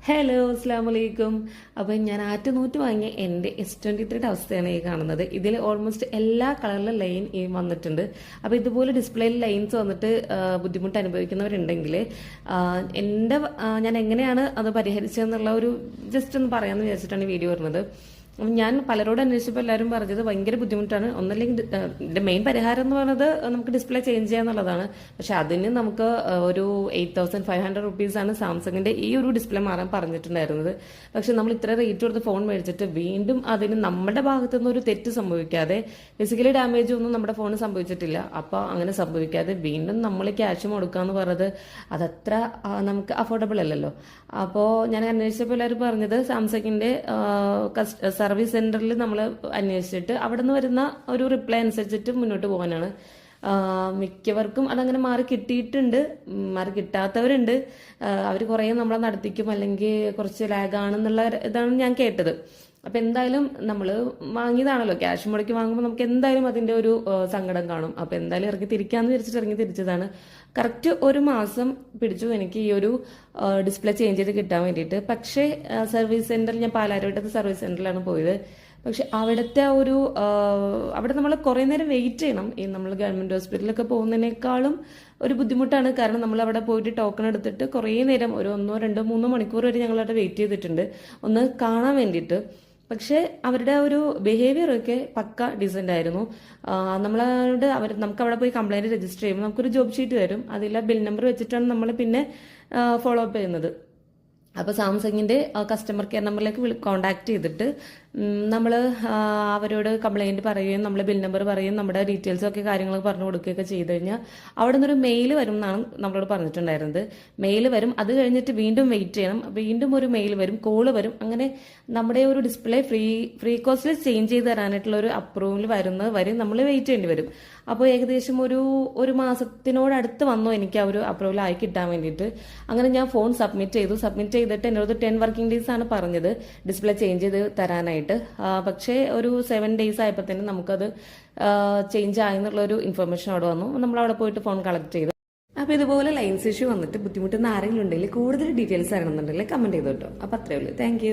Hello അസ്സാമലൈക്കും. അപ്പം ഞാൻ ആറ്റുനൂറ്റ് വാങ്ങിയ എൻ്റെ S23 അവസ്ഥയാണ് ഈ കാണുന്നത്. ഇതിൽ ഓൾമോസ്റ്റ് എല്ലാ കളറിലും ലൈൻ ഈ വന്നിട്ടുണ്ട്. അപ്പോൾ ഇതുപോലെ ഡിസ്പ്ലേയിൽ ലൈൻസ് വന്നിട്ട് ബുദ്ധിമുട്ട് അനുഭവിക്കുന്നവരുണ്ടെങ്കിൽ ഞാൻ എങ്ങനെയാണ് അത് പരിഹരിച്ചതെന്നുള്ള ഒരു ജസ്റ്റ് ഒന്ന് പറയാമെന്ന് വിചാരിച്ചിട്ടാണ് ഈ വീഡിയോ വരുന്നത്. ഞാൻ പലരോട് അന്വേഷിച്ചപ്പോൾ എല്ലാവരും പറഞ്ഞത് ഭയങ്കര ബുദ്ധിമുട്ടാണ്. ഒന്നല്ലെങ്കിൽ ഇതിന്റെ മെയിൻ പരിഹാരം എന്ന് പറയുന്നത് നമുക്ക് ഡിസ്പ്ലേ ചേഞ്ച് ചെയ്യുക എന്നുള്ളതാണ്. പക്ഷെ അതിന് നമുക്ക് ഒരു 8,500 റുപ്പീസാണ് സാംസങ്ങിന്റെ ഈ ഒരു ഡിസ്പ്ലേ മാറാൻ പറഞ്ഞിട്ടുണ്ടായിരുന്നത്. പക്ഷെ നമ്മൾ ഇത്ര റേറ്റ് കൊടുത്ത് ഫോൺ മേടിച്ചിട്ട് വീണ്ടും അതിന് നമ്മുടെ ഭാഗത്തുനിന്ന് ഒരു തെറ്റ് സംഭവിക്കാതെ, ഫിസിക്കലി ഡാമേജ് ഒന്നും നമ്മുടെ ഫോണ് സംഭവിച്ചിട്ടില്ല. അപ്പോൾ അങ്ങനെ സംഭവിക്കാതെ വീണ്ടും നമ്മൾ ക്യാഷ് മുടക്കുക എന്ന് പറയുന്നത് അതത്ര നമുക്ക് അഫോർഡബിൾ അല്ലല്ലോ. അപ്പോൾ ഞാൻ അന്വേഷിച്ചപ്പോൾ എല്ലാവരും പറഞ്ഞത് സാംസങ്ങിന്റെ സർവീസ് സെന്ററിൽ നമ്മൾ അന്വേഷിച്ചിട്ട് അവിടെ നിന്ന് വരുന്ന ഒരു റിപ്ലൈ അനുസരിച്ചിട്ട് മുന്നോട്ട് പോകാനാണ്. മിക്കവർക്കും അതങ്ങനെ മാറി കിട്ടിയിട്ടുണ്ട്, മാറി കിട്ടാത്തവരുണ്ട്. അവർ കുറേ നമ്മളെ നടത്തിക്കും, അല്ലെങ്കിൽ കുറച്ച് ലാഗാണെന്നുള്ള ഇതാണ് ഞാൻ കേട്ടത്. അപ്പം എന്തായാലും നമ്മൾ വാങ്ങിയതാണല്ലോ, ക്യാഷ് മുടക്കി വാങ്ങുമ്പോൾ നമുക്ക് എന്തായാലും അതിൻ്റെ ഒരു സങ്കടം കാണും. അപ്പം എന്തായാലും ഇറങ്ങി തിരിക്കാമെന്ന് വിചാരിച്ചിട്ട് ഇറങ്ങി തിരിച്ചതാണ്. കറക്റ്റ് ഒരു മാസം പിടിച്ചു എനിക്ക് ഈ ഒരു ഡിസ്പ്ലേ ചേഞ്ച് ചെയ്ത് കിട്ടാൻ വേണ്ടിയിട്ട്. പക്ഷേ സർവീസ് സെന്ററിൽ ഞാൻ പാലാരിവട്ടത്തെ സർവീസ് സെന്ററിലാണ് പോയത്. പക്ഷെ അവിടുത്തെ അവിടെ നമ്മൾ കുറേ നേരം വെയിറ്റ് ചെയ്യണം. ഈ നമ്മൾ ഗവൺമെന്റ് ഹോസ്പിറ്റലിലൊക്കെ പോകുന്നതിനേക്കാളും ഒരു ബുദ്ധിമുട്ടാണ്. കാരണം നമ്മൾ അവിടെ പോയിട്ട് ടോക്കൺ എടുത്തിട്ട് കുറേ നേരം, ഒരു 1, 2, 3 മണിക്കൂർ വരെ ഞങ്ങൾ അവിടെ വെയിറ്റ് ചെയ്തിട്ടുണ്ട് ഒന്ന് കാണാൻ വേണ്ടിയിട്ട്. പക്ഷേ അവരുടെ ഒരു ബിഹേവിയർ ഒക്കെ പക്ക ഡീസൻ്റ് ആയിരുന്നു. നമുക്ക് അവിടെ പോയി കംപ്ലൈന്റ് രജിസ്റ്റർ ചെയ്യുമ്പോൾ നമുക്കൊരു ജോബ് ഷീറ്റ് തരും. അതിലെ ബിൽ നമ്പർ വെച്ചിട്ടാണ് നമ്മൾ പിന്നെ ഫോളോ അപ്പ് ചെയ്യുന്നത്. അപ്പോൾ സാംസങ്ങിന്റെ കസ്റ്റമർ കെയർ നമ്പറിലേക്ക് കോൺടാക്ട് ചെയ്തിട്ട് നമ്മൾ അവരോട് കംപ്ലൈന്റ് പറയുകയും നമ്മൾ ബിൽ നമ്പർ പറയുകയും നമ്മുടെ ഡീറ്റെയിൽസും ഒക്കെ കാര്യങ്ങൾ പറഞ്ഞു കൊടുക്കുകയൊക്കെ ചെയ്ത് കഴിഞ്ഞാൽ അവിടെ നിന്നൊരു മെയിൽ വരും എന്നാണ് നമ്മളോട് പറഞ്ഞിട്ടുണ്ടായിരുന്നത്. മെയിൽ വരും, അത് കഴിഞ്ഞിട്ട് വീണ്ടും വെയിറ്റ് ചെയ്യണം, വീണ്ടും ഒരു മെയിൽ വരും, കോള് വരും. അങ്ങനെ നമ്മുടെ ഒരു ഡിസ്പ്ലേ ഫ്രീ കോസ്റ്റിൽ ചേഞ്ച് ചെയ്ത് തരാനായിട്ടുള്ള ഒരു അപ്രൂവൽ വരുന്നത് വരെ നമ്മൾ വെയിറ്റ് ചെയ്യേണ്ടി വരും. അപ്പോൾ ഏകദേശം ഒരു മാസത്തിനോടടുത്ത് വന്നു എനിക്ക് ആ ഒരു അപ്രൂവൽ ആയി കിട്ടാൻ വേണ്ടിയിട്ട്. അങ്ങനെ ഞാൻ ഫോൺ സബ്മിറ്റ് ചെയ്തിട്ട് എന്നോട് 10 വർക്കിംഗ് ഡേയ്സ് ആണ് പറഞ്ഞത് ഡിസ്പ്ലേ ചേഞ്ച് ചെയ്ത് തരാനായിട്ട്. പക്ഷേ ഒരു 7 ഡേയ്സ് ആയപ്പോൾ തന്നെ നമുക്കത് ചേഞ്ച് ആയെന്നുള്ള ഒരു ഇൻഫർമേഷൻ അവിടെ വന്നു. നമ്മൾ അവിടെ പോയിട്ട് ഫോൺ കളക്ട് ചെയ്തു. അപ്പോൾ ഇതുപോലെ ലൈൻസ് ഇഷ്യൂ വന്നിട്ട് ബുദ്ധിമുട്ടുന്ന ആരെങ്കിലും ഉണ്ടെങ്കിൽ കൂടുതൽ ഡീറ്റെയിൽസ് അറിയണമെന്നുണ്ടെങ്കിൽ കമന്റ് ചെയ്തു കേട്ടോ. അപ്പോൾ അത്രയേ ഉള്ളൂ. താങ്ക്